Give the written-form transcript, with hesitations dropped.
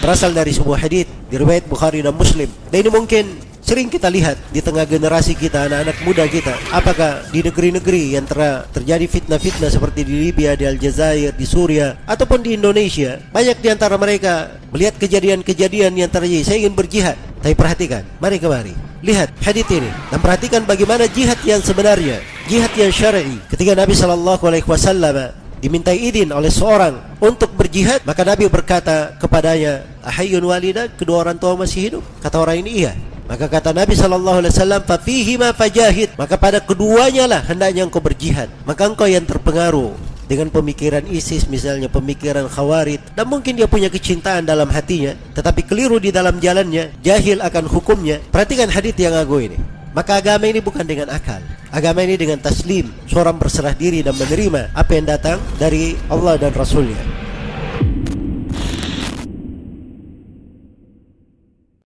berasal dari sebuah hadits diriwayat Bukhari dan Muslim. Dan ini mungkin sering kita lihat di tengah generasi kita, anak-anak muda kita. Apakah di negeri-negeri yang terjadi fitnah-fitnah seperti di Libya, di Aljazair, di Suria, ataupun di Indonesia, banyak di antara mereka melihat kejadian-kejadian yang terjadi. Saya ingin berjihad. Tapi perhatikan, mari kemari, lihat hadits ini dan perhatikan bagaimana jihad yang sebenarnya, jihad yang syar'i. Ketika Nabi SAW dimintai izin oleh seorang untuk berjihad, maka Nabi berkata kepadanya, "Ahayyun walidak?" Kedua orang tua masih hidup? Kata orang ini, iya. Maka kata Nabi SAW, "Fafihima fajahid." Maka pada keduanya lah hendaknya engkau berjihad. Maka engkau yang terpengaruh dengan pemikiran ISIS misalnya, pemikiran Khawarij, dan mungkin dia punya kecintaan dalam hatinya, tetapi keliru di dalam jalannya, jahil akan hukumnya. Perhatikan hadits yang agung ini. Maka agama ini bukan dengan akal. Agama ini dengan taslim, seorang berserah diri dan menerima apa yang datang dari Allah dan Rasulnya.